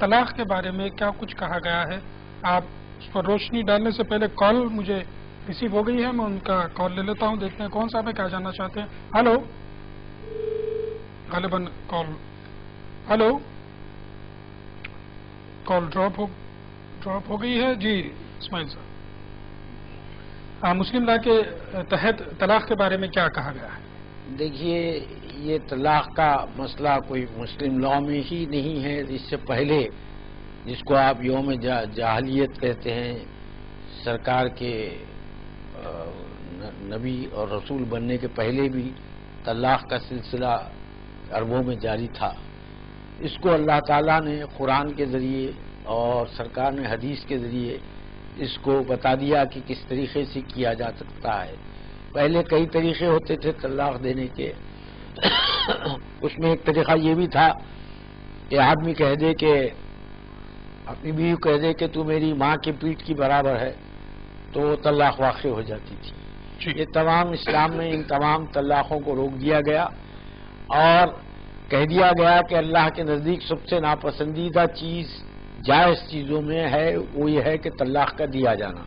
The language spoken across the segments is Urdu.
طلاق کے بارے میں کیا کچھ کہا گیا ہے، آپ اس پر روشنی ڈالنے سے پہلے کال مجھے ریسیو ہو گئی ہے، میں ان کا کال لے لیتا ہوں، دیکھتے ہیں کون صاحب ہے، کیا جاننا چاہتے ہیں۔ ہلو، غالباً ہلو، کال ڈراپ ہو گئی ہے۔ جی اسماعیل صاحب، مسلم لا کے تحت طلاق کے بارے میں کیا کہا گیا ہے؟ دیکھیے، یہ طلاق کا مسئلہ کوئی مسلم لا میں ہی نہیں ہے۔ اس سے پہلے جس کو آپ یوم جاہلیت کہتے ہیں، سرکار کے نبی اور رسول بننے کے پہلے بھی طلاق کا سلسلہ عربوں میں جاری تھا۔ اس کو اللہ تعالیٰ نے قرآن کے ذریعے اور سرکار نے حدیث کے ذریعے اس کو بتا دیا کہ کس طریقے سے کیا جا سکتا ہے۔ پہلے کئی طریقے ہوتے تھے طلاق دینے کے۔ اس میں ایک طریقہ یہ بھی تھا کہ آدمی کہہ دے کہ اپنی بیوی کہہ دے کہ تو میری ماں کے پیٹھ کی برابر ہے، تو وہ طلاق واقع ہو جاتی تھی۔ یہ تمام اسلام میں ان تمام طلاقوں کو روک دیا گیا اور کہہ دیا گیا کہ اللہ کے نزدیک سب سے ناپسندیدہ چیز جائز چیزوں میں ہے وہ یہ ہے کہ طلاق کا دیا جانا۔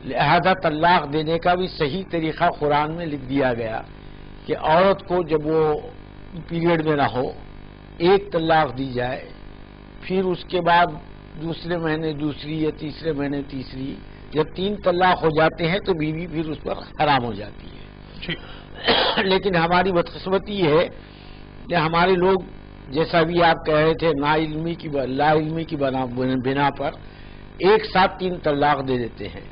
لہذا طلاق دینے کا بھی صحیح طریقہ قرآن میں لکھ دیا گیا کہ عورت کو جب وہ پیریڈ میں نہ ہو، ایک طلاق دی جائے، پھر اس کے بعد دوسرے مہینے دوسری یا تیسرے مہینے تیسری، جب 3 طلاق ہو جاتے ہیں تو بیوی پھر اس پر حرام ہو جاتی ہے۔ لیکن ہماری بدقسمتی یہ ہے کہ ہمارے لوگ، جیسا بھی آپ کہہ رہے تھے، لا علمی کی بنا پر ایک ساتھ 3 طلاق دے دیتے ہیں۔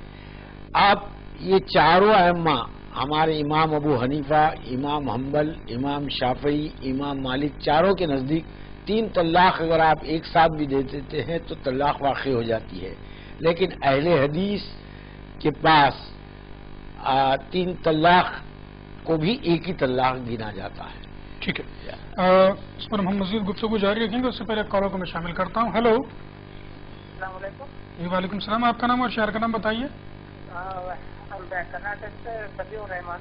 آپ یہ چاروں ائمہ، ہمارے امام ابو حنیفہ، امام حنبل، امام شافعی، امام مالک، چاروں کے نزدیک 3 طلاق اگر آپ ایک ساتھ بھی دے دیتے ہیں تو طلاق واقع ہو جاتی ہے۔ لیکن اہل حدیث کے پاس 3 طلاق کو بھی ایک ہی طلاق گنا جاتا ہے۔ ٹھیک ہے، اس پر ہم مزید گفتگو جاری رکھیں گے، اس سے پہلے کالوں کو میں شامل کرتا ہوں۔ ہلو، السلام علیکم۔ جی وعلیکم السلام، آپ کا نام اور شہر کا نام بتائیے۔ کرناٹک سے سبی الرحمان۔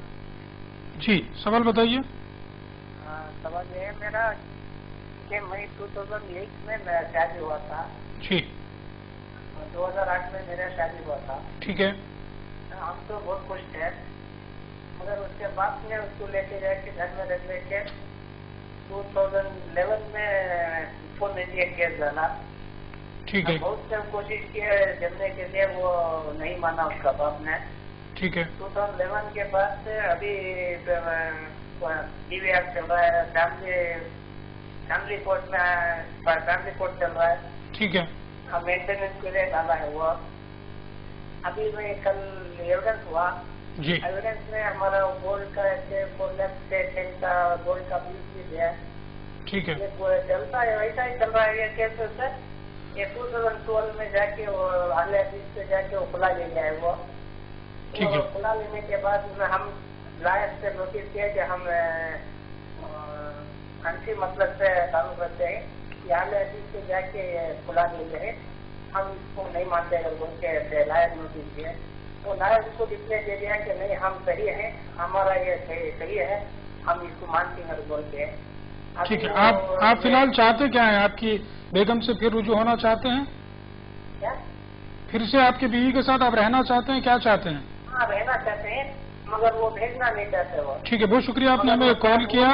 جی سوال بتائیے۔ سوال یہ ہے میرا کہ مئی 2008 میں میرا شادی ہوا تھا۔ جی 2008 میں میرا شادی ہوا تھا۔ ٹھیک ہے، ہم تو بہت خوش تھے، مگر اس کے بعد میں اس کو لے کے جا کے گھر میں رکھ لے کے 2011 میں فل انڈیا کیس ڈالا۔ ٹھیک ہے، بہت سے کوشش کی ہے جمنے کے لیے، وہ نہیں مانا اس کا باپ نے۔ ٹھیک ہے، 2011 کے بعد سے ابھی ڈی وی آر چل رہا ہے، فیملی کورٹ میں فیملی کورٹ چل رہا ہے۔ ٹھیک ہے، مینٹیننس کے لیے ڈالا ہے وہ۔ ابھی میں کل ایویڈنس ہوا، جی ایویڈنس میں ہمارا گولڈ کا 4 لاکھ کا گولڈ کا بل بھی ہے۔ ٹھیک ہے، یہ چلتا ہے، ویسا ہی چل رہا ہے یہ کیس سے۔ یہ 2012 میں جا کے وہ اہل حدیث سے جا کے وہ کھلا لے گیا ہے وہ۔ ٹھیک ہے، کھلا لینے کے بعد میں ہم لائر سے نوٹس کیا کہ ہم انسی مطلب سے تعلق رکھتے ہیں کہ اہل حدیث سے جا کے کھلا لے گئے، ہم اس کو نہیں مانتے اگر بول کے لائر نوٹس دیے تو لائر اس کو ڈکلیئر دے دیا کہ نہیں ہم صحیح ہیں، ہمارا یہ صحیح ہے، ہم اس کو مانتے ہیں بول کے۔ ٹھیک ہے، آپ فی الحال چاہتے کیا ہیں؟ آپ کی بیگم سے پھر رجوع ہونا چاہتے ہیں؟ کیا؟ پھر سے آپ کی بیوی کے ساتھ آپ رہنا چاہتے ہیں؟ کیا چاہتے ہیں؟ ہاں رہنا چاہتے ہیں مگر وہ بھیجنا نہیں چاہتے وہ۔ ٹھیک ہے، بہت شکریہ، آپ نے ہمیں کال کیا۔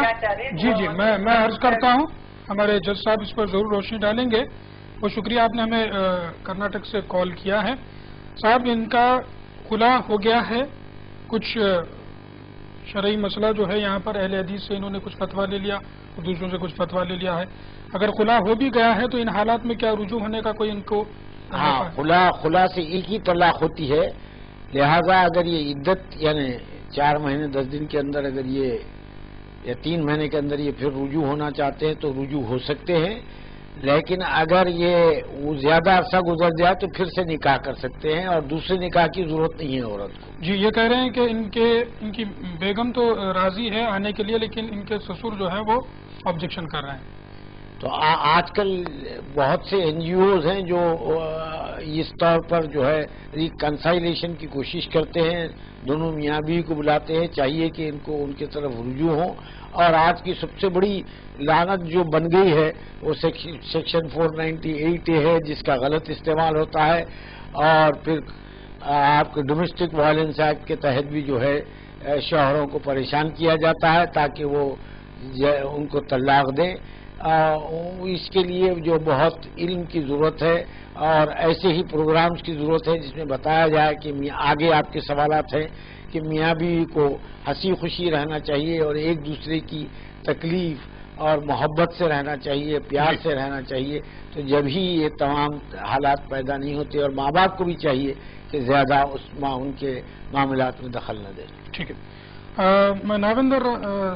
جی جی، میں عرض کرتا ہوں، ہمارے جج صاحب اس پر ضرور روشنی ڈالیں گے۔ بہت شکریہ، آپ نے ہمیں کرناٹک سے کال کیا ہے۔ صاحب ان کا خلا ہو گیا ہے، کچھ شرعی مسئلہ جو ہے یہاں پر اہل حدیث سے انہوں نے کچھ فتویٰ لے لیا، دوسروں سے کچھ فتویٰ لے لیا ہے۔ اگر خلا ہو بھی گیا ہے تو ان حالات میں کیا رجوع ہونے کا کوئی ان کو؟ ہاں، خلا سے ایک ہی طلاق ہوتی ہے، لہذا اگر یہ عدت یعنی 4 مہینے 10 دن کے اندر اگر یہ یا 3 مہینے کے اندر یہ پھر رجوع ہونا چاہتے ہیں تو رجوع ہو سکتے ہیں، لیکن اگر یہ زیادہ عرصہ گزر جائے تو پھر سے نکاح کر سکتے ہیں اور دوسرے نکاح کی ضرورت نہیں ہے عورت کو۔ جی یہ کہہ رہے ہیں کہ ان کی بیگم تو راضی ہے آنے کے لیے، لیکن ان کے سسر جو ہے وہ آبجیکشن کر رہے ہیں۔ تو آج کل بہت سے این جی اوز ہیں جو اس طور پر جو ہے ریکنسائلیشن کی کوشش کرتے ہیں، دونوں میاں بیوی کو بلاتے ہیں، چاہیے کہ ان کو ان کی طرف رجوع ہوں. اور آج کی سب سے بڑی لعنت جو بن گئی ہے وہ سیکشن 498 ہے، جس کا غلط استعمال ہوتا ہے. اور پھر آپ کے ڈومیسٹک وائلنس ایکٹ کے تحت بھی جو ہے شوہروں کو پریشان کیا جاتا ہے تاکہ وہ ان کو طلاق دیں. اس کے لیے جو بہت علم کی ضرورت ہے اور ایسے ہی پروگرامز کی ضرورت ہے جس میں بتایا جائے کہ آگے آپ کے سوالات ہیں کہ میاں بیوی کو ہنسی خوشی رہنا چاہیے اور ایک دوسرے کی تکلیف اور محبت سے رہنا چاہیے، پیار سے رہنا چاہیے. تو جب ہی یہ تمام حالات پیدا نہیں ہوتے، اور ماں باپ کو بھی چاہیے کہ زیادہ ان کے معاملات میں دخل نہ دیں. ٹھیک ہے، میں ناوندر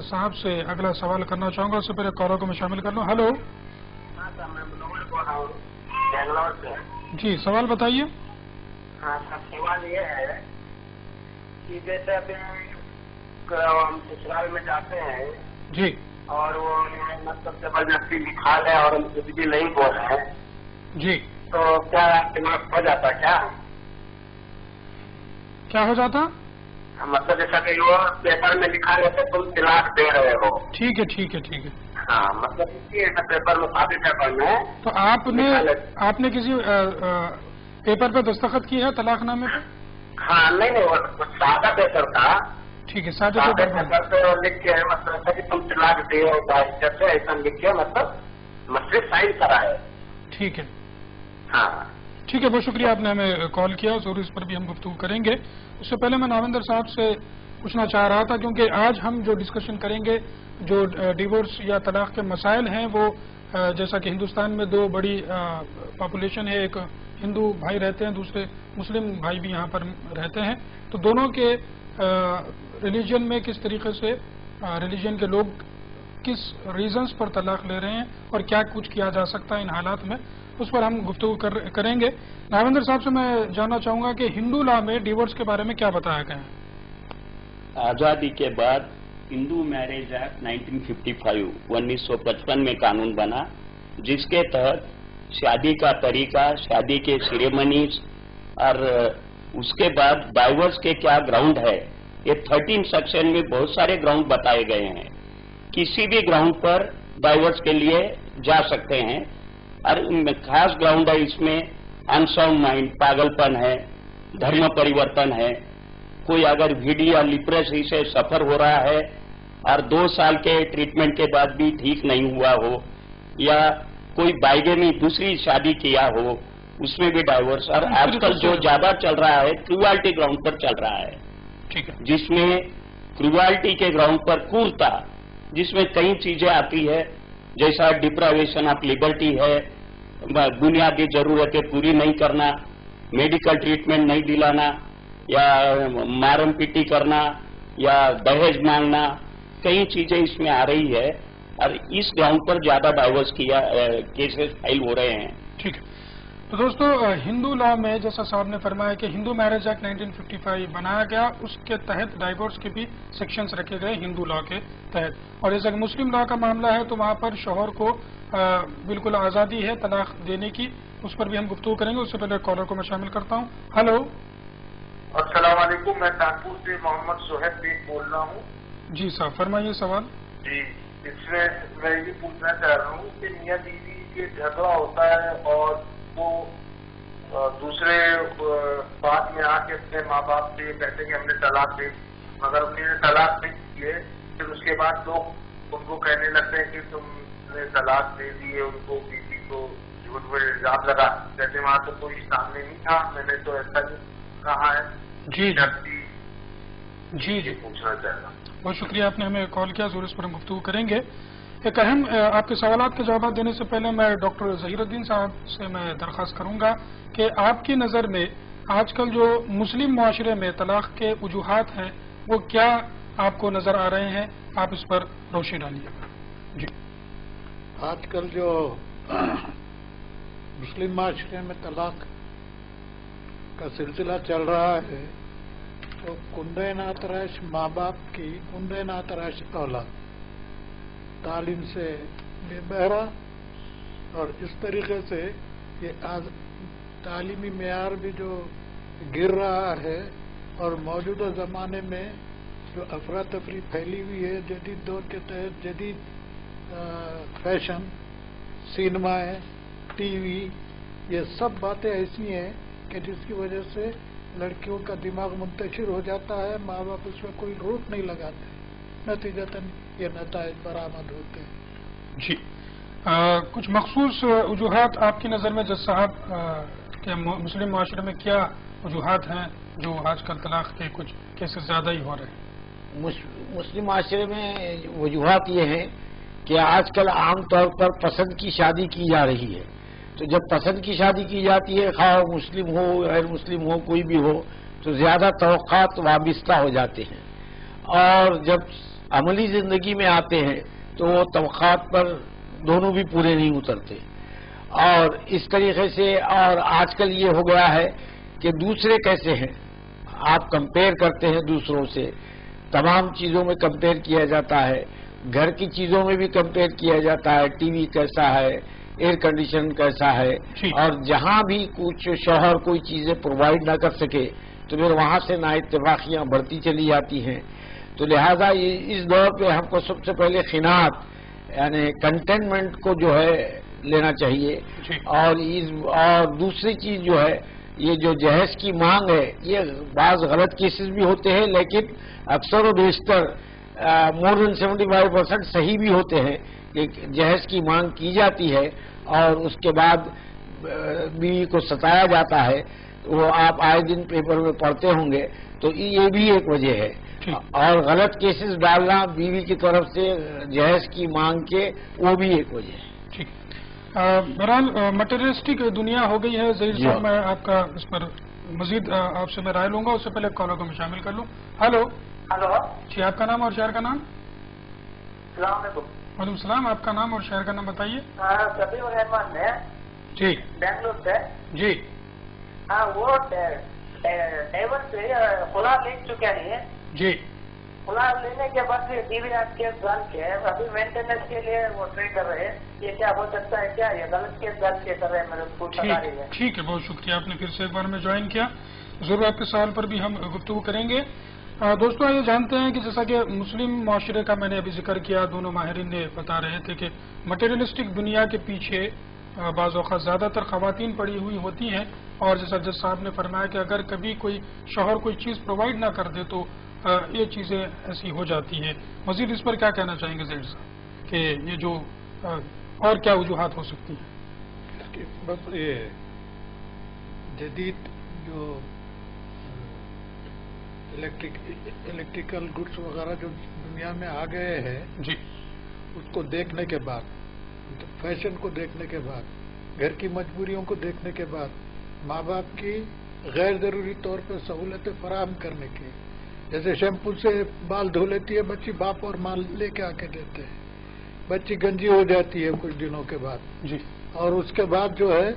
صاحب سے اگلا سوال کرنا چاہوں گا. اس سے پہلے کالر کو میں شامل کر لوں. ہلو. ہاں سر، میں منور بول رہا ہوں بنگلور سے. جی، سوال بتائیے. ہاں سر، سوال یہ ہے کہ جیسے ابھی ہم سسرال میں جاتے ہیں جی، اور وہ مطلب زبردستی نکھا لے اور ہم کچھ بھی نہیں بول رہے ہیں جی، تو کیا دماغ ہو جاتا کیا ہو جاتا؟ مطلب جیسا کہ وہ پیپر میں لکھا لیتے تم طلاق دے رہے ہو. ٹھیک ہے ٹھیک ہے ٹھیک ہے. ہاں مطلب ایسا پیپر میں کافی پیپر میں. تو آپ نے کسی پیپر پہ دستخط کی ہے طلاق نامے پہ؟ ہاں نہیں وہ سادہ پیپر تھا. ٹھیک ہے، سادہ سادہ پیپر پیپر پہ لکھ کے مطلب ایسا کہ تم طلاق دے ہو باعزت سے، ایسا لکھ کے مطلب مسئلے سائن کرا ہے. ٹھیک ہے ہاں ٹھیک ہے، بہت شکریہ آپ نے ہمیں کال کیا. ضرور اس پر بھی ہم گفتگو کریں گے. اس سے پہلے میں ناوندر صاحب سے پوچھنا چاہ رہا تھا، کیونکہ آج ہم جو ڈسکشن کریں گے جو ڈیورس یا طلاق کے مسائل ہیں، وہ جیسا کہ ہندوستان میں دو بڑی پاپولیشن ہے، ایک ہندو بھائی رہتے ہیں، دوسرے مسلم بھائی بھی یہاں پر رہتے ہیں. تو دونوں کے ریلیجن میں کس طریقے سے ریلیجن کے لوگ کس ریزنز پر طلاق لے رہے ہیں اور کیا کچھ کیا جا سکتا ہے ان حالات میں، اس پر ہم گفتگو کریں گے. ناوندر صاحب سے میں جاننا چاہوں گا کہ ہندو لا میں ڈیورس کے بارے میں کیا بتایا گیا ہے؟ آزادی کے بعد ہندو میرج ایکٹ 1955 1955 میں قانون بنا، جس کے تحت شادی کا طریقہ، شادی کے سیریمنیز اور اس کے بعد ڈائیورس کے کیا گراؤنڈ ہے، یہ 13 سیکشن میں بہت سارے گراؤنڈ بتائے گئے ہیں. کسی بھی گراؤنڈ پر ڈائیورس کے لیے جا سکتے ہیں، اور خاص گراؤنڈ ہے اس میں انساؤنڈ مائنڈ، پاگل پن ہے، دھرم پریورتن ہے، کوئی اگر ویڈی یا لیپریسی سے سفر ہو رہا ہے اور 2 سال کے ٹریٹمنٹ کے بعد بھی ٹھیک نہیں ہوا ہو، یا کوئی بائیگمی دوسری شادی کیا ہو، اس میں بھی ڈائیورس. اور آج کل جو زیادہ چل رہا ہے کروالٹی گراؤنڈ پر چل رہا ہے، ٹھیک ہے، جس میں کروالٹی کے گراؤنڈ پر کرورتا، جس میں کئی چیزیں آتی ہے، جیسا ڈپرائیویشن آف لبرٹی ہے، بنیادی ضرورتیں پوری نہیں کرنا، میڈیکل ٹریٹمنٹ نہیں دلانا، یا مارم پیٹی کرنا، یا دہیج مانگنا، کئی چیزیں اس میں آ رہی ہے. اور اس گراؤنڈ پر زیادہ ڈائیورس کیسز فائل ہو رہے ہیں. ٹھیک ہے. تو دوستو، ہندو لا میں جیسا صاحب نے فرمایا کہ ہندو میرج ایکٹ 1955 بنایا گیا، اس کے تحت ڈائیورس کے بھی سیکشنز رکھے گئے ہندو لا کے تحت. اور جیسا کہ مسلم لا کا معاملہ ہے تو وہاں پر شوہر کو بالکل آزادی ہے طلاق دینے کی. اس پر بھی ہم گفتگو کریں گے. اس سے پہلے کالر کو میں شامل کرتا ہوں. ہلو. السلام علیکم، میں کانپور سے محمد سہیب بیگ بول رہا ہوں. جی صاحب، فرمائیے سوال. جی، اس میں یہ پوچھنا چاہ رہا ہوں کہ میاں بیوی کے جھگڑا ہوتا ہے اور وہ دوسرے بعد میں آ کے اپنے ماں باپ سے یہ کہتے ہیں کہ ہم نے طلاق دی، مگر انہوں نے طلاق نہیں دی ہے. پھر اس کے بعد لوگ ان کو کہنے لگتے ہیں کہ تم نے طلاق دے دی ہے، ان کو بیوی کو جھوٹ پر الزام لگا، جیسے وہاں تو کوئی سامنے نہیں تھا، میں نے تو ایسا نہیں کہا ہے. جی پوچھنا چاہ رہا ہوں. بہت شکریہ، آپ نے ہمیں کال کیا. ضرور اس پر ہم گفتگو کریں گے. ایک اہم آپ کے سوالات کے جوابات دینے سے پہلے میں ڈاکٹر ظہیر الدین صاحب سے میں درخواست کروں گا کہ آپ کی نظر میں آج کل جو مسلم معاشرے میں طلاق کے وجوہات ہیں وہ کیا آپ کو نظر آ رہے ہیں، آپ اس پر روشنی ڈالیے. جی. آج کل جو مسلم معاشرے میں طلاق کا سلسلہ چل رہا ہے تو کنڈے ناتراش ماں باپ کی کنڈے ناتراش اولاد، تعلیم سے بے بہرا، اور اس طریقے سے یہ تعلیمی معیار بھی جو گر رہا ہے اور موجودہ زمانے میں جو افراتفری پھیلی ہوئی ہے جدید دور کے تحت جدید فیشن، سینمائیں، ٹی وی، یہ سب باتیں ایسی ہیں کہ جس کی وجہ سے لڑکیوں کا دماغ منتشر ہو جاتا ہے، ماں باپ اس میں کوئی روک نہیں لگاتے، نتیجتاً یہ نتائج برآمد ہوتے ہیں۔ جی، کچھ مخصوص وجوہات آپ کی نظر میں جج صاحب کہ مسلم معاشرے میں کیا وجوہات ہیں جو آج کل طلاق کے کچھ کیسز زیادہ ہی ہو رہے ہیں؟ مسلم معاشرے میں وجوہات یہ ہیں کہ آج کل عام طور پر پسند کی شادی کی جا رہی ہے، تو جب پسند کی شادی کی جاتی ہے، خواہ مسلم ہو غیر مسلم ہو کوئی بھی ہو، تو زیادہ توقعات وابستہ ہو جاتے ہیں، اور جب عملی زندگی میں آتے ہیں تو وہ توقعات پر دونوں بھی پورے نہیں اترتے، اور اس طریقے سے اور آج کل یہ ہو گیا ہے کہ دوسرے کیسے ہیں آپ کمپیئر کرتے ہیں دوسروں سے، تمام چیزوں میں کمپیئر کیا جاتا ہے، گھر کی چیزوں میں بھی کمپیئر کیا جاتا ہے، ٹی وی کیسا ہے، ایئر کنڈیشن کیسا ہے، اور جہاں بھی کچھ شوہر کوئی چیزیں پرووائڈ نہ کر سکے تو پھر وہاں سے نا اتفاقیاں بڑھتی چلی جاتی ہیں۔ تو لہذا اس دور پہ ہم کو سب سے پہلے قناعت یعنی کنٹینمنٹ کو جو ہے لینا چاہیے، اور دوسری چیز جو ہے یہ جو جہیز کی مانگ ہے، یہ بعض غلط کیسز بھی ہوتے ہیں لیکن اکثر و بیشتر مور دین 75% صحیح بھی ہوتے ہیں کہ جہیز کی مانگ کی جاتی ہے اور اس کے بعد بیوی کو ستایا جاتا ہے، وہ آپ آئے دن پیپر میں پڑھتے ہوں گے، تو یہ بھی ایک وجہ ہے، اور غلط کیسز ڈالنا بیوی کی طرف سے جہیز کی مانگ کے وہ بھی ایک وجہ ہے۔ ٹھیک، بہرحال مٹیریلسٹک دنیا ہو گئی ہے۔ ظہیر صاحب میں آپ کا اس پر مزید آپ سے میں رائے لوں گا، اس سے پہلے کالر کو میں شامل کر لوں۔ ہلو جی، آپ کا نام اور شہر کا نام؟ السلام علیکم۔ وعلیکم السلام، آپ کا نام اور شہر کا نام بتائیے۔ سبیع الرحمان ہے جی بنگلور سے۔ جی ہاں، وہ ڈائیورس خلا لے چکے ہیں جی، خلا لینے کے بعد پھر DVR کیس ڈال کے ابھی مینٹیننس کے لیے وہ ٹرائی کر رہے ہیں، یہ کیا ہو سکتا ہے؟ کیا یہ غلط کیس ڈال کے کر رہے ہیں؟ میرے کو بتا رہی ہے۔ ٹھیک ہے، بہت شکریہ، آپ نے پھر سے ایک بار میں جوائن کیا، ضرور آپ کے سوال پر بھی ہم گفتگو کریں گے۔ دوستوں یہ جانتے ہیں کہ جیسا کہ مسلم معاشرے کا میں نے ابھی ذکر کیا، دونوں ماہرین نے بتا رہے تھے کہ مٹیریلسٹک دنیا کے پیچھے بعض اوقات زیادہ تر خواتین پڑی ہوئی ہوتی ہیں، اور جیسا جج صاحب نے فرمایا کہ اگر کبھی کوئی شوہر کوئی چیز پرووائڈ نہ کر دے تو یہ چیزیں ایسی ہو جاتی ہیں۔ مزید اس پر کیا کہنا چاہیں گے ظہیر صاحب کہ یہ جو اور کیا وجوہات ہو سکتی ہیں؟ بس یہ جدید جو الیکٹریکل گڈس وغیرہ جو دنیا میں آ گئے ہیں، جی، اس کو دیکھنے کے بعد، فیشن کو دیکھنے کے بعد، گھر کی مجبوریوں کو دیکھنے کے بعد، ماں باپ کی غیر ضروری طور پہ سہولتیں فراہم کرنے کی، جیسے شیمپو سے بال دھو لیتی ہے بچی، باپ اور ماں لے کے آ کے دیتے ہیں، بچی گنجی ہو جاتی ہے کچھ دنوں کے بعد، جی، اور اس کے بعد جو ہے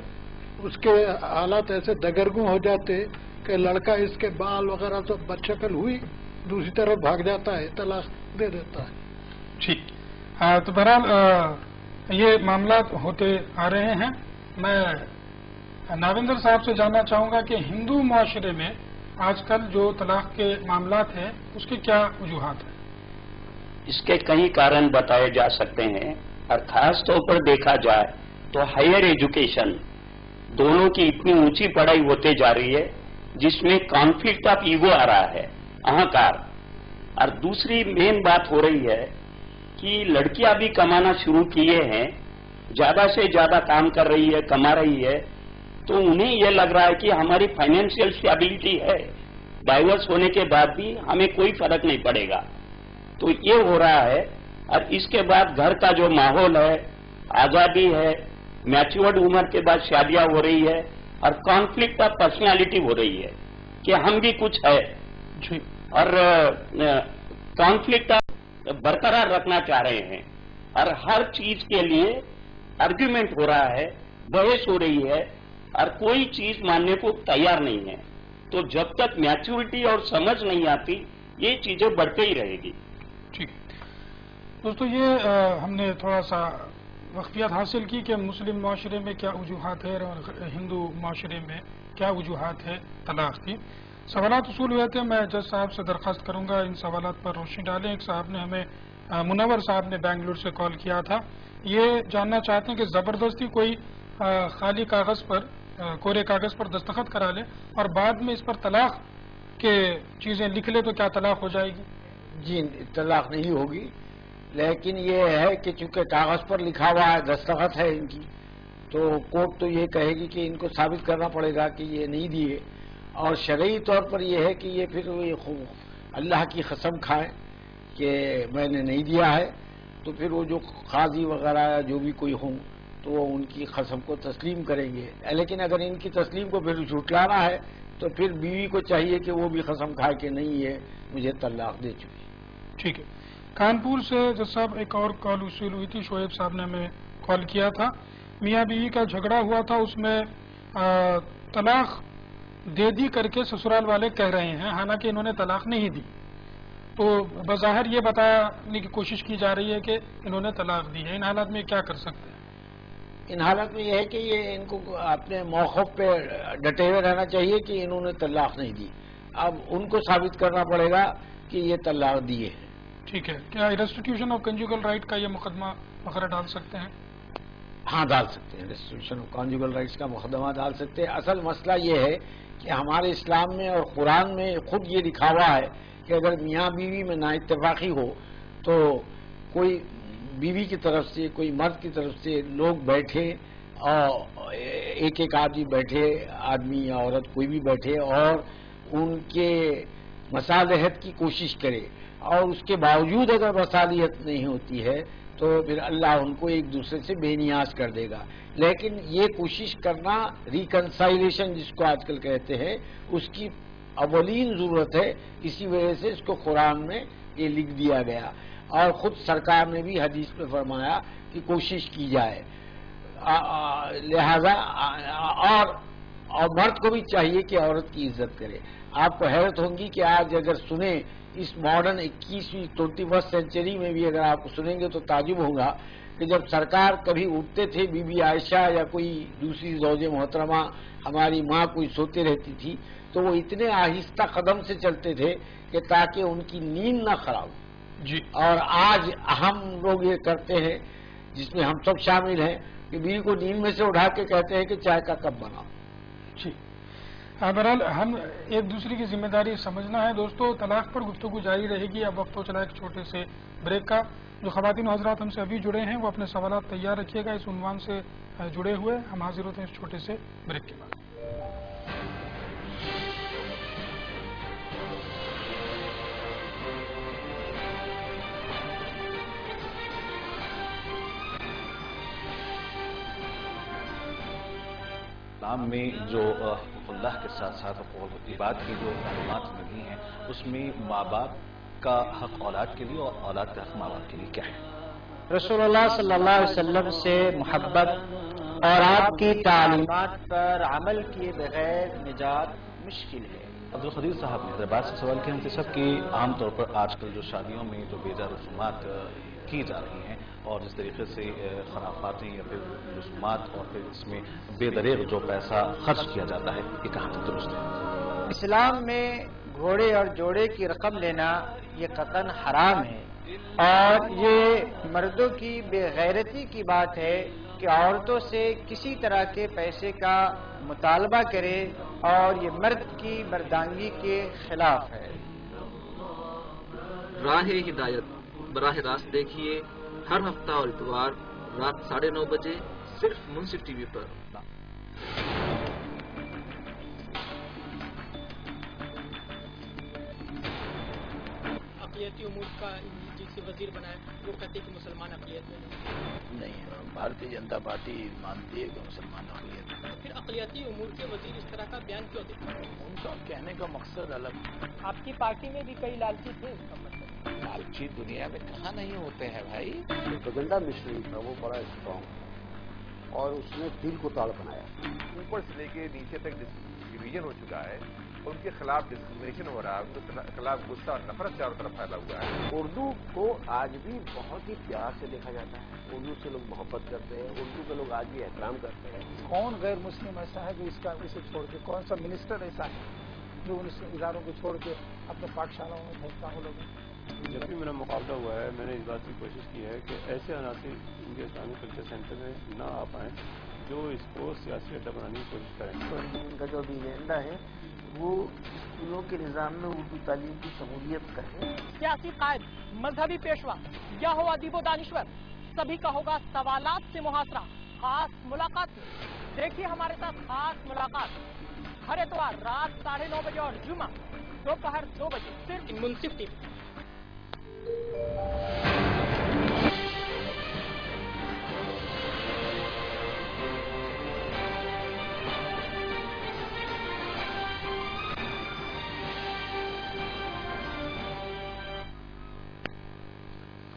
اس کے حالات ایسے دگرگوں ہو جاتے کہ لڑکا اس کے بال وغیرہ سب بدشکل ہوئی دوسری طرف بھاگ جاتا ہے، طلاق دے دیتا ہے۔ ٹھیک، تو بہرحال یہ معاملات ہوتے آ رہے ہیں۔ میں ناویندر صاحب سے جاننا چاہوں گا کہ ہندو معاشرے میں آج کل جو طلاق کے معاملات ہیں اس کے کیا وجوہات ہیں؟ اس کے کئی کارن بتائے جا سکتے ہیں، اور خاص طور پر دیکھا جائے تو ہائر ایجوکیشن دونوں کی اتنی اونچی پڑھائی ہوتے جا رہی ہے جس میں کانفلکٹ آف ایگو آ رہا ہے، اہنکار، اور دوسری مین بات ہو رہی ہے کہ لڑکیاں بھی کمانا شروع کیے ہیں، زیادہ سے زیادہ کام کر رہی ہے، کما رہی ہے، تو انہیں یہ لگ رہا ہے کہ ہماری فائنینشیل اسٹیبلٹی ہے، ڈائیورس ہونے کے بعد بھی ہمیں کوئی فرق نہیں پڑے گا، تو یہ ہو رہا ہے۔ اور اس کے بعد گھر کا جو ماحول ہے، آزادی ہے، میچورڈ عمر کے بعد شادیاں ہو رہی ہے، اور کانفلکٹ آف پرسنالٹی ہو رہی ہے کہ ہم بھی کچھ ہے، اور کانفلکٹ برقرار رکھنا چاہ رہے ہیں، اور ہر چیز کے لیے آرگیومنٹ ہو رہا ہے، بحث ہو رہی ہے، اور کوئی چیز ماننے کو تیار نہیں ہے۔ تو جب تک میچورٹی اور سمجھ نہیں آتی یہ چیزیں بڑھتے ہی رہے گی۔ ٹھیک دوستو، یہ ہم نے تھوڑا سا وقفیت حاصل کی کہ مسلم معاشرے میں کیا وجوہات ہے اور ہندو معاشرے میں کیا وجوہات ہے طلاق کی. سوالات وصول ہوئے تھے. میں جج صاحب سے درخواست کروں گا ان سوالات پر روشنی ڈالیں. ایک صاحب نے ہمیں منور صاحب نے بنگلور سے کال کیا تھا. یہ جاننا چاہتے ہیں کہ زبردستی کوئی خالی کاغذ پر کورے کاغذ پر دستخط کرا لے اور بعد میں اس پر طلاق کے چیزیں لکھ لے تو کیا طلاق ہو جائے گی؟ جی طلاق نہیں ہوگی، لیکن یہ ہے کہ چونکہ کاغذ پر لکھا ہوا ہے، دستخط ہے ان کی، تو کورٹ تو یہ کہے گی کہ ان کو ثابت کرنا پڑے گا کہ یہ نہیں دیے، اور شرعی طور پر یہ ہے کہ یہ پھر اللہ کی قسم کھائے کہ میں نے نہیں دیا ہے، تو پھر وہ جو قاضی وغیرہ جو بھی کوئی ہوں تو وہ ان کی قسم کو تسلیم کریں گے. لیکن اگر ان کی تسلیم کو پھر جھٹلانا ہے تو پھر بیوی کو چاہیے کہ وہ بھی قسم کھائے کہ نہیں ہے مجھے طلاق دے چکی. ٹھیک ہے. کانپور سے جج صاحب ایک اور کال وصول ہوئی تھی. شعیب صاحب نے ہمیں کال کیا تھا. میاں بیوی کا جھگڑا ہوا تھا، اس میں طلاق دے دی کر کے سسرال والے کہہ رہے ہیں، حالانکہ انہوں نے طلاق نہیں دی. تو بظاہر یہ بتانے کی کوشش کی جا رہی ہے کہ انہوں نے طلاق دی ہے. ان حالات میں کیا کر سکتے ہیں؟ ان حالات میں یہ ہے کہ یہ ان کو اپنے موقف پہ ڈٹے ہوئے رہنا چاہیے کہ انہوں نے طلاق نہیں دی. اب ان کو ثابت کرنا پڑے گا کہ یہ طلاق دیے ہیں. ٹھیک ہے. کیا ریسٹیٹیوشن آف کنجوگل رائٹ کا یہ مقدمہ وغیرہ ڈال سکتے ہیں؟ ہاں ڈال سکتے ہیں. ریسٹیٹیوشن آف کنجوگل رائٹس کا مقدمہ ڈال سکتے ہیں. اصل مسئلہ یہ ہے کہ ہمارے اسلام میں اور قرآن میں خود یہ لکھا ہوا ہے کہ اگر میاں بیوی میں نا اتفاقی ہو تو کوئی بیوی کی طرف سے کوئی مرد کی طرف سے لوگ بیٹھے اور ایک ایک آدمی بیٹھے، آدمی یا عورت کوئی بھی بیٹھے، اور ان کے مصالحت کی کوشش کرے، اور اس کے باوجود اگر مصالحت نہیں ہوتی ہے تو پھر اللہ ان کو ایک دوسرے سے بے نیاز کر دے گا. لیکن یہ کوشش کرنا ریکنسائلیشن جس کو آج کل کہتے ہیں اس کی اولین ضرورت ہے. اسی وجہ سے اس کو قرآن میں یہ لکھ دیا گیا، اور خود سرکار نے بھی حدیث میں فرمایا کہ کوشش کی جائے. لہذا اور مرد کو بھی چاہیے کہ عورت کی عزت کرے. آپ کو حیرت ہوگی کہ آج اگر سنیں اس ماڈرن 21ویں 21 سینچری میں بھی اگر آپ کو سنیں گے تو تعجب ہوگا کہ جب سرکار کبھی اٹھتے تھے، بی بی عائشہ یا کوئی دوسری زوج محترمہ ہماری ماں کوئی سوتے رہتی تھی تو وہ اتنے آہستہ قدم سے چلتے تھے کہ تاکہ ان کی نیند نہ خراب ہو. جی. اور آج ہم لوگ یہ کرتے ہیں جس میں ہم سب شامل ہیں کہ بیوی کو نیند میں سے اٹھا کے کہتے ہیں کہ چائے کا کپ بناؤ. جی. بہرحال ہم ایک دوسرے کی ذمہ داری سمجھنا ہے. دوستو طلاق پر گفتگو جاری رہے گی. اب وقت ہو چلا ایک چھوٹے سے بریک کا. جو خواتین حضرات ہم سے ابھی جڑے ہیں وہ اپنے سوالات تیار رکھیے گا اس عنوان سے جڑے ہوئے. ہم حاضر ہوتے ہیں اس چھوٹے سے بریک کے بعد. اسلام میں جو حقوق اللہ کے ساتھ ساتھ حقوق العباد کی جو تعلیمات ملی ہیں اس میں ماں باپ کا حق اولاد کے لیے اور اولاد کا حق ماں باپ کے لیے کیا ہے؟ رسول اللہ صلی اللہ علیہ وسلم سے محبت اور آپ کی تعلیمات پر عمل کیے بغیر نجات مشکل ہے. عبدالقدیر صاحب نے حیدرآباد سے سوال کیا ہم سے سب کہ عام طور پر آج کل جو شادیوں میں جو بیجا رسومات کی جا رہی ہیں اور جس طریقے سے خرافاتیں یا پھر رسومات اور پھر اس میں بے دریغ جو پیسہ خرچ کیا جاتا ہے یہ کہاں تک درست ہے؟ اسلام میں گھوڑے اور جوڑے کی رقم لینا یہ قطعاً حرام ہے، اور یہ مردوں کی بے غیرتی کی بات ہے کہ عورتوں سے کسی طرح کے پیسے کا مطالبہ کرے، اور یہ مرد کی مردانگی کے خلاف ہے. راہ ہدایت براہ راست دیکھیے ہر ہفتہ اور اتوار رات 9:30 بجے صرف منصف ٹی وی پر. اقلیتی امور کا جس سے وزیر بنائے وہ کہتے کہ مسلمان اقلیت میں نہیں. بھارتیہ جنتا پارٹی مانتی ہے کہ مسلمان اقلیت ہے. پھر اقلیتی امور کے وزیر اس طرح کا بیان کیوں دیتے ہیں؟ ان کا کہنے کا مقصد الگ. آپ کی پارٹی میں بھی کئی لالچی تھے، اس کا مطلب لالچی دنیا میں کہاں نہیں ہوتے ہیں بھائی. پروپیگنڈا مشن تھا وہ بڑا اسٹرانگ اور اس نے دل کو تاڑ بنایا. اوپر سے لے کے نیچے تک ڈویژن ہو چکا ہے ان کے خلاف ڈسکریمنیشن ہو رہا ہے، ان کے خلاف غصہ اور نفرت چاروں طرف پھیلا ہوا ہے۔ اردو کو آج بھی بہت ہی پیار سے دیکھا جاتا ہے، اردو سے لوگ محبت کرتے ہیں، اردو کے لوگ آج بھی احترام کرتے ہیں۔ کون غیر مسلم ایسا ہے جو اسے چھوڑ کے، کون سا منسٹر ایسا ہے جو ان اداروں کو چھوڑ کے اپنے پاٹھشالاؤں میں بھیجتا ہو لوگوں؟ جب بھی میرا مقابلہ ہوا ہے میں نے اس بات کی کوشش کی ہے کہ ایسے عناصر ان کے اسلامک کلچر سینٹر میں نہ آ پائیں جو اس کو سیاسی اڈا بنانے کی کوشش کریں۔ ان کا جو بھی ایجنڈا ہے وہ اسکولوں کے نظام میں اردو تعلیم کی شمولیت کا ہے۔ سیاسی قائد، مذہبی پیشوا یا ہو ادیب و دانشور، سبھی کا ہوگا سوالات سے محاصرہ۔ خاص ملاقات دیکھیے ہمارے ساتھ خاص ملاقات ہر اتوار رات 9:30 بجے اور جمعہ دوپہر 2 بجے صرف منصف ٹی وی۔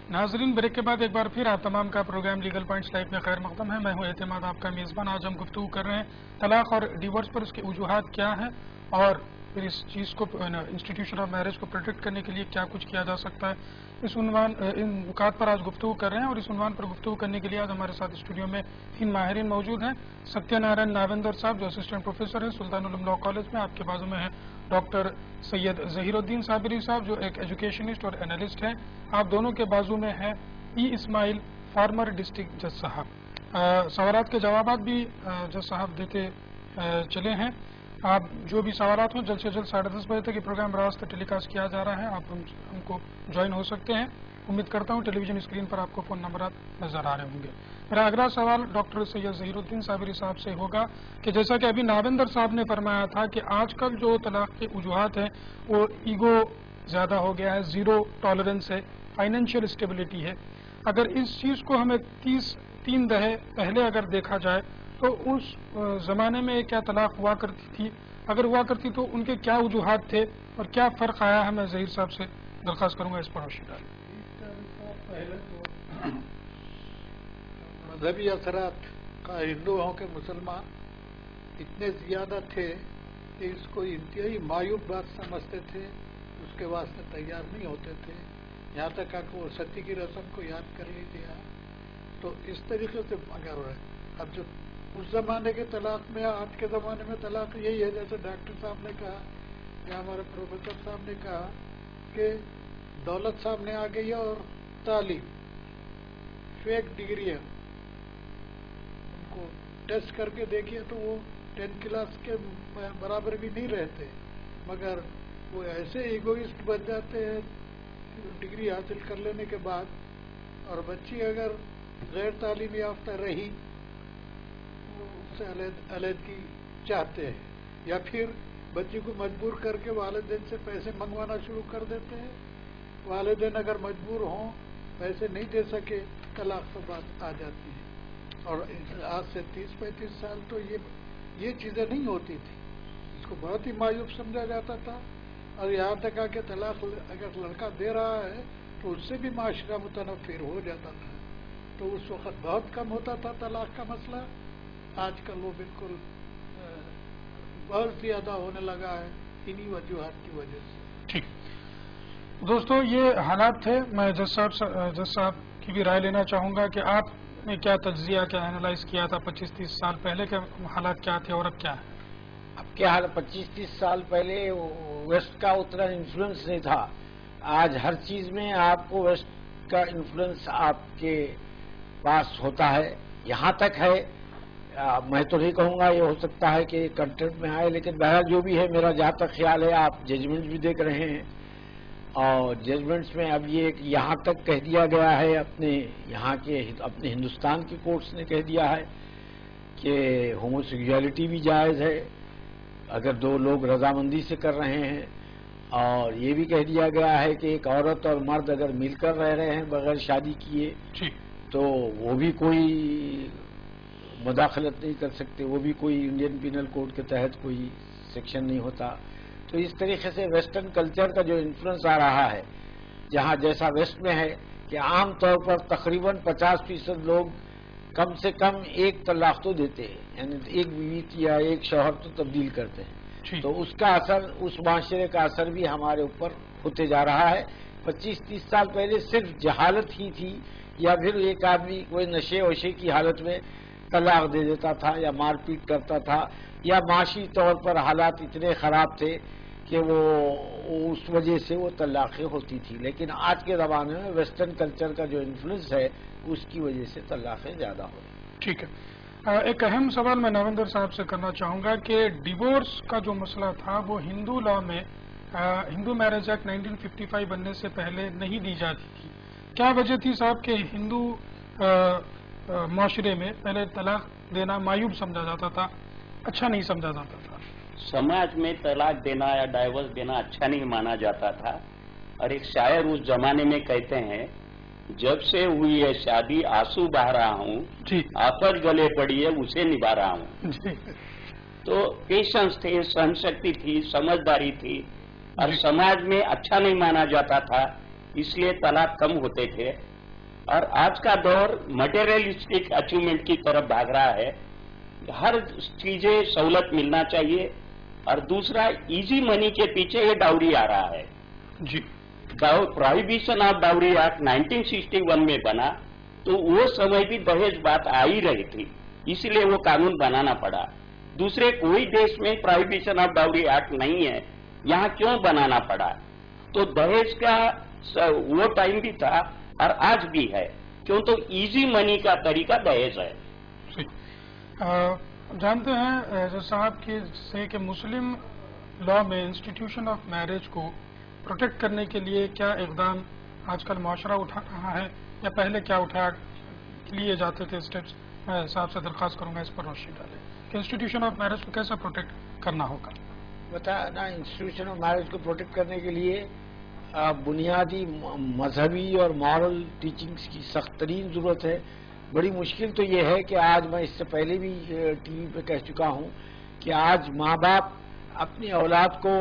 ناظرین، بریک کے بعد ایک بار پھر آپ تمام کا پروگرام لیگل پوائنٹس لائف میں خیر مقدم ہے۔ میں ہوں اعتماد، آپ کا میزبان۔ آج ہم گفتگو کر رہے ہیں طلاق اور ڈیورس پر، اس کے وجوہات کیا ہیں اور پھر اس چیز کو انسٹیٹیوشن آف میرج کو پروٹیکٹ کرنے کے لیے کیا کچھ کیا جا سکتا ہے۔ ان نکات پر آج گفتگو کر رہے ہیں اور اس عنوان پر گفتگو کرنے کے لیے آج ہمارے ساتھ اسٹوڈیو میں 3 ماہرین موجود ہیں۔ ستیہ نارائن ناویندر صاحب جو اسسٹنٹ پروفیسر ہیں سلطان العلوم لاء کالج میں، آپ کے بازو میں ہیں ڈاکٹر سید ظہیر الدین صابری صاحب جو ایک ایجوکیشنسٹ اور اینالسٹ ہیں، آپ دونوں کے بازو میں ہیں اسماعیل فارمر ڈسٹرکٹ جج صاحب۔ سوالات کے جوابات بھی جج صاحب دیتے چلے ہیں۔ آپ جو بھی سوالات ہوں جلد سے جلد 10:30 بجے تک یہ پروگرام راست ٹیلی کاسٹ کیا جا رہا ہے، آپ ہم کو جوائن ہو سکتے ہیں۔ امید کرتا ہوں ٹیلی ویژن اسکرین پر آپ کو فون نمبرات نظر آ رہے ہوں گے۔ میرا اگلا سوال ڈاکٹر سید ظہیر الدین صابری صاحب سے ہوگا کہ جیسا کہ ابھی ناویندر صاحب نے فرمایا تھا کہ آج کل جو طلاق کے وجوہات ہیں وہ ایگو زیادہ ہو گیا ہے، زیرو ٹالرنس ہے، فائنینشیل اسٹیبلٹی ہے۔ اگر اس چیز کو ہمیں 3 دہے پہلے اگر دیکھا جائے تو اس زمانے میں کیا طلاق ہوا کرتی تھی، اگر ہوا کرتی تو ان کے کیا وجوہات تھے اور کیا فرق آیا ہے؟ میں ظہیر صاحب سے درخواست کروں گا اس پر روشنی ڈالیں۔ پہلے تو مذہبی اثرات کا ہندو ہوں کہ مسلمان اتنے زیادہ تھے کہ اس کو انتہائی معیوب بات سمجھتے تھے، اس کے واسطے تیار نہیں ہوتے تھے، یہاں تک کہ وہ ستی کی رسم کو یاد کر ہی دیا۔ تو اس طریقے سے اگر اب جو اس زمانے کے طلاق میں آج کے زمانے میں طلاق یہی ہے، جیسے ڈاکٹر صاحب نے کہا یا ہمارے پروفیسر صاحب نے کہا کہ دولت سامنے آ گئی ہے اور تعلیم، فیک ڈگری ہے، ان کو ٹیسٹ کر کے دیکھیے تو وہ 10 کلاس کے برابر بھی نہیں رہتے، مگر وہ ایسے ایگوئسٹ بن جاتے ہیں ڈگری حاصل کر لینے کے بعد، اور بچی اگر غیر تعلیمی یافتہ رہی اس سے علیحدگی چاہتے ہیں، یا پھر بچی کو مجبور کر کے والدین سے پیسے منگوانا شروع کر دیتے ہیں، والدین اگر مجبور ہوں پیسے نہیں دے سکے طلاق سے بات آ جاتی ہے۔ اور آج سے 30-35 سال تو یہ چیزیں نہیں ہوتی تھی، اس کو بہت ہی معیوب سمجھا جاتا تھا، اور یہاں تک کہ طلاق اگر لڑکا دے رہا ہے تو اس سے بھی معاشرہ متنفر ہو جاتا تھا، تو اس وقت بہت کم ہوتا تھا طلاق کا مسئلہ۔ آج کل وہ بالکل بہت زیادہ ہونے لگا ہے انہی وجوہات کی وجہ سے۔ ٹھیک دوستو، یہ حالات تھے۔ میں جج صاحب کی بھی رائے لینا چاہوں گا کہ آپ نے کیا تجزیہ، کیا اینالائز کیا تھا 25-30 سال پہلے کے حالات کیا تھے اور اب کیا ہے؟ اب کیا حال 25-30 سال پہلے ویسٹ کا اتنا انفلوئنس نہیں تھا، آج ہر چیز میں آپ کو ویسٹ کا انفلوئنس آپ کے پاس ہوتا ہے، یہاں تک ہے میں تو نہیں کہوں گا یہ ہو سکتا ہے کہ کنٹینٹ میں آئے، لیکن بہرحال جو بھی ہے میرا جہاں تک خیال ہے آپ ججمنٹ بھی دیکھ رہے ہیں، اور ججمنٹس میں اب یہ یہاں تک کہہ دیا گیا ہے، اپنے ہندوستان کی کورٹس نے کہہ دیا ہے کہ ہومو سیکسولیٹی بھی جائز ہے اگر 2 لوگ رضامندی سے کر رہے ہیں، اور یہ بھی کہہ دیا گیا ہے کہ ایک عورت اور مرد اگر مل کر رہ رہے ہیں بغیر شادی کیے تو وہ بھی کوئی مداخلت نہیں کر سکتے، وہ بھی کوئی انڈین پینل کوڈ کے تحت کوئی سیکشن نہیں ہوتا۔ تو اس طریقے سے ویسٹرن کلچر کا جو انفلوئنس آ رہا ہے، جہاں جیسا ویسٹ میں ہے کہ عام طور پر تقریباً 50% لوگ کم سے کم ایک طلاق تو دیتے ہیں، یعنی ایک بیوی یا ایک شوہر تو تبدیل کرتے ہیں، تو اس کا اثر، اس معاشرے کا اثر بھی ہمارے اوپر ہوتے جا رہا ہے۔ 25-30 سال پہلے صرف جہالت ہی تھی، یا پھر ایک آدمی کوئی نشے وشے کی حالت میں طلاق دے دیتا تھا یا مار پیٹ کرتا تھا، یا معاشی طور پر حالات اتنے خراب تھے کہ وہ اس وجہ سے وہ طلاقیں ہوتی تھی۔ لیکن آج کے زمانے میں ویسٹرن کلچر کا جو انفلوئنس ہے اس کی وجہ سے طلاقیں زیادہ ہو رہی ہیں۔ ٹھیک ہے، ایک اہم سوال میں ناوندر صاحب سے کرنا چاہوں گا کہ ڈیورس کا جو مسئلہ تھا وہ ہندو لا میں، ہندو میرج ایکٹ 1955 بننے سے پہلے نہیں دی جاتی تھی۔ کیا وجہ تھی صاحب کہ ہندو معاشرے میں پہلے طلاق دینا معیوب سمجھا جاتا تھا، اچھا نہیں سمجھا جاتا تھا؟ سماج میں طلاق دینا یا ڈائیورس دینا اچھا نہیں مانا جاتا تھا، اور ایک شاعر اس زمانے میں کہتے ہیں، جب سے ہوئی ہے شادی آنسو بہا رہا ہوں، آفت گلے پڑی ہے اسے نبھا رہا ہوں۔ تو پیشنس تھے، سہن شکتی تھی، سمجھداری تھی، اور سماج میں اچھا نہیں مانا جاتا تھا، اس لیے طلاق کم ہوتے تھے۔ اور آج کا دور مٹیریلسٹک اچیومنٹ کی طرف بھاگ رہا ہے، ہر چیزیں سہولت ملنا چاہیے، اور دوسرا ایزی منی کے پیچھے یہ ڈاوری آ رہا ہے۔ جی، پروہیبیشن آف ڈاوری ایکٹ 1961 میں بنا تو وہ سمے بھی دہیج بات آ ہی رہی تھی، اس لیے وہ قانون بنانا پڑا۔ دوسرے کوئی دیش میں پروہیبیشن آف ڈاوری ایکٹ نہیں ہے، یہاں کیوں بنانا پڑا؟ تو دہیج کا وہ ٹائم بھی تھا اور آج بھی ہے، کیوں تو ایزی منی کا طریقہ دہیج ہے۔ جانتے ہیں صاحب کہ مسلم لا میں انسٹیٹیوشن آف میرج کو پروٹیکٹ کرنے کے لیے کیا اقدام آج کل معاشرہ اٹھا رہا ہے، یا پہلے کیا لیے جاتے تھے اسٹیپس؟ میں صاحب سے درخواست کروں گا اس پر روشنی ڈالیں کہ انسٹیٹیوشن آف میرج کو کیسا پروٹیکٹ کرنا ہوگا۔ بتانا، انسٹیٹیوشن آف میرج کو پروٹیکٹ کرنے کے لیے بنیادی مذہبی اور مورل ٹیچنگز کی سخت ترین ضرورت ہے۔ بڑی مشکل تو یہ ہے کہ آج میں اس سے پہلے بھی ٹی وی پہ کہہ چکا ہوں کہ آج ماں باپ اپنی اولاد کو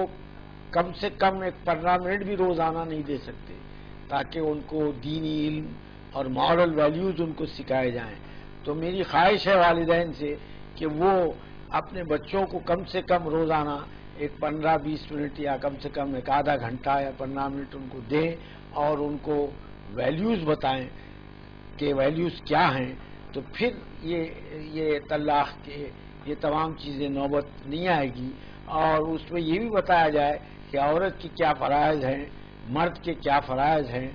کم سے کم ایک 15 منٹ بھی روزانہ نہیں دے سکتے تاکہ ان کو دینی علم اور مورل ویلیوز ان کو سکھائے جائیں۔ تو میری خواہش ہے والدین سے کہ وہ اپنے بچوں کو کم سے کم روزانہ ایک 15-20 منٹ یا کم سے کم ایک آدھا گھنٹہ یا 15 منٹ ان کو دیں اور ان کو ویلیوز بتائیں کہ ویلیوز کیا ہیں، تو پھر یہ طلاق کے یہ تمام چیزیں نوبت نہیں آئے گی۔ اور اس میں یہ بھی بتایا جائے کہ عورت کی کیا فرائض ہیں، مرد کے کیا فرائض ہیں،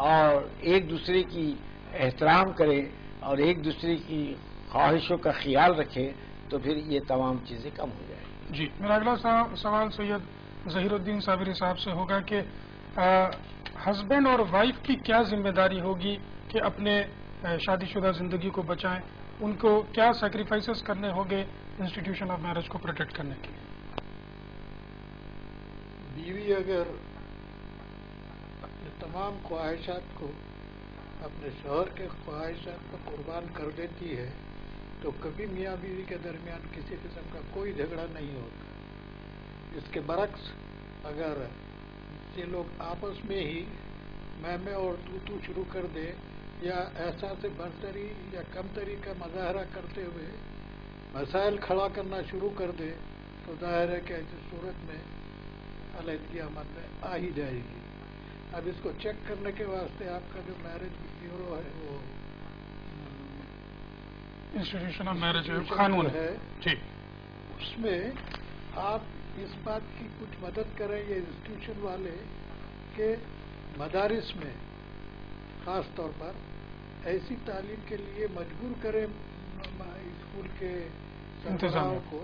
اور ایک دوسرے کی احترام کریں اور ایک دوسرے کی خواہشوں کا خیال رکھیں، تو پھر یہ تمام چیزیں کم ہو جائیں۔ جی، میرا اگلا سوال سید ظہیر الدین صابری صاحب سے ہوگا کہ ہسبینڈ اور وائف کی کیا ذمہ داری ہوگی کہ اپنے شادی شدہ زندگی کو بچائیں؟ ان کو کیا سیکریفائسز کرنے ہوں گے انسٹیٹیوشن آف میرج کو پروٹیکٹ کرنے کے لیے؟ بیوی اگر اپنے تمام خواہشات کو اپنے شوہر کے خواہشات کو قربان کر دیتی ہے تو کبھی میاں بیوی کے درمیان کسی قسم کا کوئی جھگڑا نہیں ہوتا۔ اس کے برعکس اگر یہ لوگ آپس میں ہی میں اور تو شروع کر دے یا احساس برتری یا کمتری کا مظاہرہ کرتے ہوئے مسائل کھڑا کرنا شروع کر دے تو ظاہر ہے کہ ایسی صورت میں علیحدگی عمل میں آ ہی جائے گی۔ اب اس کو چیک کرنے کے واسطے آپ کا جو میرج بیورو ہے وہ انسٹیٹیوشن آف میرج قانون ہے جی، اس میں آپ اس بات کی کچھ مدد کریں یہ انسٹیٹیوشن والے کہ مدارس میں خاص طور پر ایسی تعلیم کے لیے مجبور کریں اسکول کے سربراہوں کو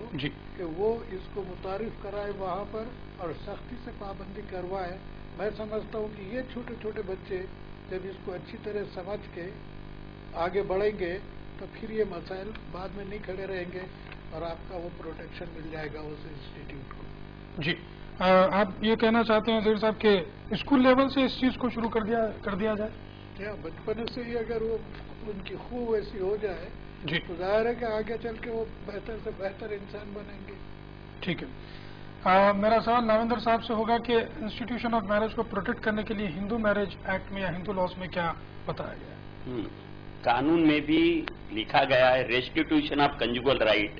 کہ وہ اس کو متعارف کرائے وہاں پر اور سختی سے پابندی کروائے۔ میں سمجھتا ہوں کہ یہ چھوٹے چھوٹے بچے جب اس کو اچھی طرح سمجھ کے آگے بڑھیں گے تو پھر یہ مسائل بعد میں نہیں کھڑے رہیں گے اور آپ کا وہ پروٹیکشن مل جائے گا اس انسٹیٹیوٹ کو۔ جی، آپ یہ کہنا چاہتے ہیں ظہیر صاحب کہ اسکول لیول سے اس چیز کو شروع کر دیا جائے؟ کیا بچپن سے ہی اگر وہ ان کی خوب ایسی ہو جائے تو ظاہر ہے کہ آگے چل کے وہ بہتر سے بہتر انسان بنیں گے۔ ٹھیک ہے، میرا سوال ناوندر صاحب سے ہوگا کہ انسٹیٹیوشن آف میرج کو پروٹیکٹ کرنے کے لیے ہندو میرج ایکٹ میں یا ہندو لاس میں کیا بتایا گیا ہے؟ قانون میں بھی لکھا گیا ہے ریسٹیٹیوشن آف کنجوگل رائٹ،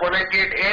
498A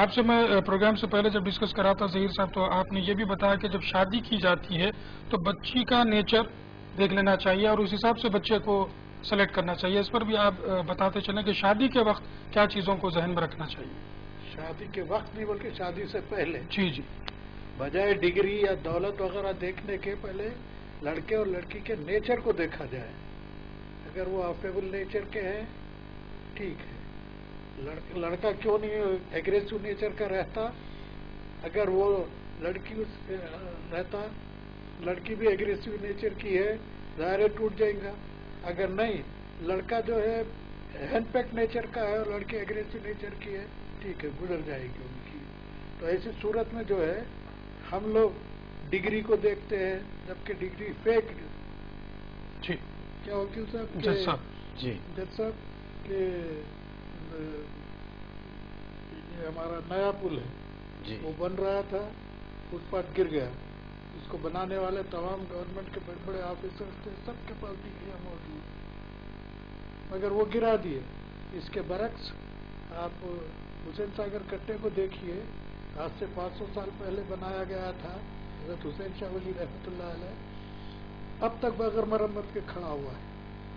آپ سے میں پروگرام سے پہلے جب ڈسکس کرا تھا ظہیر صاحب، تو آپ نے یہ بھی بتایا کہ جب شادی کی جاتی ہے تو بچی کا نیچر دیکھ لینا چاہیے اور اس حساب سے بچے کو سلیکٹ کرنا چاہیے. اس پر بھی آپ بتاتے چلیں کہ شادی کے وقت کیا چیزوں کو ذہن میں رکھنا چاہیے. شادی کے وقت نہیں بلکہ شادی سے پہلے. جی جی. بجائے ڈگری یا دولت وغیرہ دیکھنے کے پہلے لڑکے اور لڑکی کے نیچر کو دیکھا جائے. اگر وہ افیبل نیچر کے ہیں ٹھیک ہے. لڑکا کیوں نہیں ایگریسو نیچر کا رہتا؟ اگر وہ لڑکی رہتا، لڑکی بھی ایگریسو نیچر کی ہے، ظاہر ٹوٹ جائے گا. اگر نہیں، لڑکا جو ہے ہینڈ پیک نیچر کا ہے اور لڑکی ایگریسو نیچر کی ہے، ٹھیک ہے، گزر جائے گی ان کی. تو ایسی صورت میں جو ہے ہم لوگ ڈگری کو دیکھتے ہیں، جبکہ ڈگری فیک. جی کیا وکیل صاحب؟ جج صاحب. جی جج صاحب کہ یہ ہمارا نیا پل ہے جی وہ بن رہا تھا، فٹ پاتھ گر گیا. اس کو بنانے والے تمام گورنمنٹ کے بڑے بڑے آفیسرز تھے، سب کے پاس ڈگریاں موجود، مگر وہ گرا دیے. اس کے برعکس آپ حسین ساگر کٹے کو دیکھیے، آج سے 500 سال پہلے بنایا گیا تھا، حضرت حسین شاہ ولی رحمۃ اللہ علیہ، اب تک بغیر مرمت کے کھڑا ہوا ہے.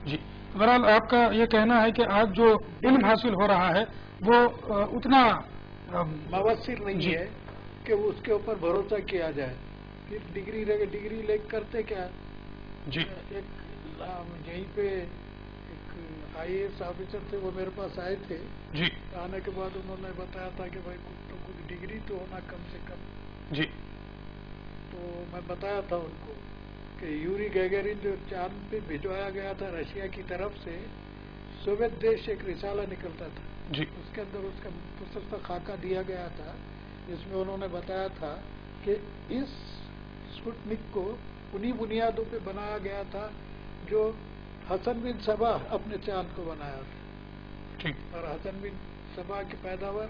جی بہرحال آپ کا یہ کہنا ہے کہ آج جو علم حاصل ہو رہا ہے وہ اتنا موثر نہیں ہے کہ اس کے اوپر بھروسہ کیا جائے. پھر ڈگری لے کرتے کیا؟ جی ایک یہیں پہ ایک آئی اے ایس آفیسر تھے، وہ میرے پاس آئے تھے. جی آنے کے بعد انہوں نے بتایا تھا کہ بھائی کچھ ڈگری تو ہونا کم سے کم. جی تو میں بتایا تھا ان کو کہ یوری گیگرین جو چاند پہ بھجوایا گیا تھا رشیا کی طرف سے، سوویت دیش ایک رسالہ نکلتا تھا. جی اس کے اندر اس کا مختصر سا خاکہ دیا گیا تھا، جس میں انہوں نے بتایا تھا کہ اس اسپوتنک کو انہی بنیادوں پہ بنایا گیا تھا جو حسن بن صبا اپنے چاند کو بنایا تھا. اور حسن بن صبا کی پیداوار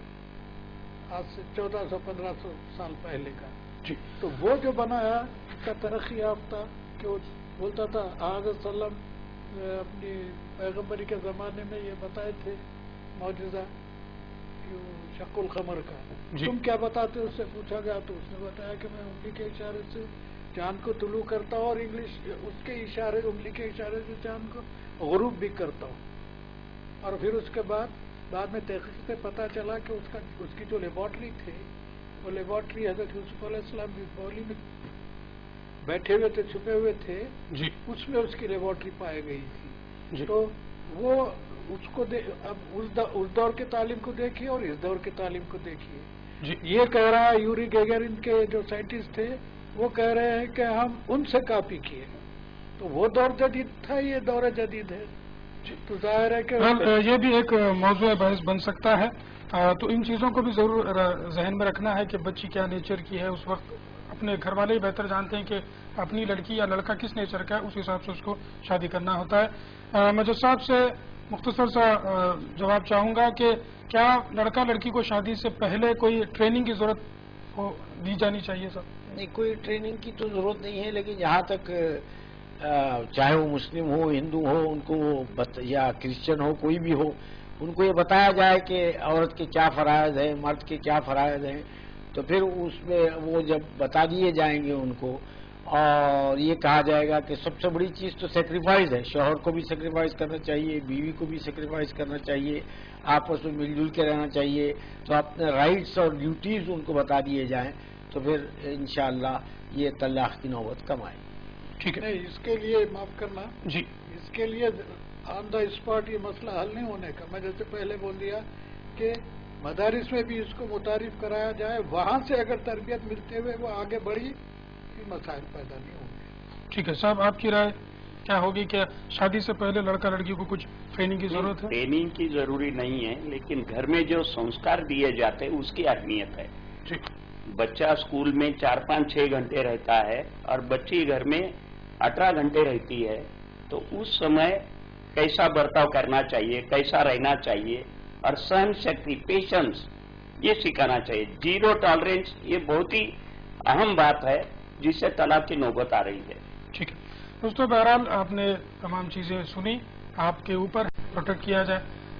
آج سے 1400-1500 سال پہلے کا. تو وہ جو بنایا اس کا ترقی یافتہ، کہ وہ بولتا تھا حضرت صلی اللہ علیہ وسلم اپنی پیغمبری کے زمانے میں یہ بتائے تھے معجزہ شق القمر کا. تم کیا بتاتے؟ اس سے پوچھا گیا تو اس نے بتایا کہ میں انگلی کے اشارے سے چاند کو طلوع کرتا ہوں اور انگلش اس کے اشارے، انگلی کے اشارے سے چاند کو غروب بھی کرتا ہوں. اور پھر اس کے بعد میں تحقیق سے پتا چلا کہ اس کی جو لیبارٹری تھی، وہ لیبارٹری حضرت یوسف علیہ السلام کی باولی میں بیٹھے ہوئے تھے، چھپے ہوئے تھے، اس میں اس کی لیبارٹری پائی گئی تھی. تو وہ اس کو اب اس دور کے تعلیم کو دیکھیے اور اس دور کے تعلیم کو دیکھیے. یہ کہہ رہا ہے یوری گیگرین کے جو سائنٹسٹ تھے، وہ کہہ رہے ہیں کہ ہم ان سے کاپی کیے. تو وہ دور جدید تھا، یہ دور جدید ہے. تو ظاہر ہے کہ یہ بھی ایک موضوع بحث بن سکتا ہے. تو ان چیزوں کو بھی ضرور ذہن میں رکھنا ہے کہ بچی کیا نیچر کی ہے. اس وقت اپنے گھر والے ہی بہتر جانتے ہیں کہ اپنی لڑکی یا لڑکا کس نیچر کا ہے، اس حساب سے اس کو شادی کرنا ہوتا ہے. میں جج صاحب سے مختصر سا جواب چاہوں گا کہ کیا لڑکا لڑکی کو شادی سے پہلے کوئی ٹریننگ کی ضرورت دی جانی چاہیے؟ سر نہیں، کوئی ٹریننگ کی تو ضرورت نہیں ہے، لیکن جہاں تک چاہے وہ مسلم ہو، ہندو ہو، ان کو یا کرسچن ہو، کوئی بھی ہو، ان کو یہ بتایا جائے کہ عورت کے کیا فرائض ہیں، مرد کے کیا فرائض ہیں. تو پھر اس میں وہ جب بتا دیے جائیں گے ان کو، اور یہ کہا جائے گا کہ سب سے بڑی چیز تو سیکریفائز ہے. شوہر کو بھی سیکریفائز کرنا چاہیے، بیوی کو بھی سیکریفائز کرنا چاہیے، آپس میں مل جل کے رہنا چاہیے. تو اپنے رائٹس اور ڈیوٹیز ان کو بتا دیے جائیں تو پھر انشاءاللہ یہ طلاق کی نوبت کم آئے. ٹھیک ہے. نہیں، اس کے لیے معاف کرنا، جی اس کے لیے آن دا اسپاٹ یہ مسئلہ حل نہیں ہونے کا. میں جیسے پہلے بول دیا کہ مدارس میں بھی اس کو متعارف کرایا جائے، وہاں سے اگر تربیت ملتے ہوئے وہ آگے بڑھی، مسائل پیدا نہیں ہوں گے. ٹھیک ہے صاحب، آپ کی رائے کیا ہوگی؟ کہ شادی سے پہلے لڑکا لڑکی کو کچھ ٹریننگ کی ضرورت ہے؟ ٹریننگ کی ضروری نہیں ہے، لیکن گھر میں جو سنسکار دیے جاتے ہیں اس کی اہمیت ہے. بچہ اسکول میں 4-5-6 گھنٹے رہتا ہے اور بچی گھر میں 18 گھنٹے رہتی ہے. تو اس سمے کیسا برتاؤ کرنا چاہیے، کیسا رہنا چاہیے، اور سہن شکتی، پیشنس، یہ سکھانا چاہیے. زیرو ٹالرنس یہ بہت ہی اہم بات ہے جس سے طلاق کی نوبت آ رہی ہے. ٹھیک ہے دوستو، بہرحال آپ نے تمام چیزیں سنی. آپ کے اوپر پروٹیکٹ کیا جائے.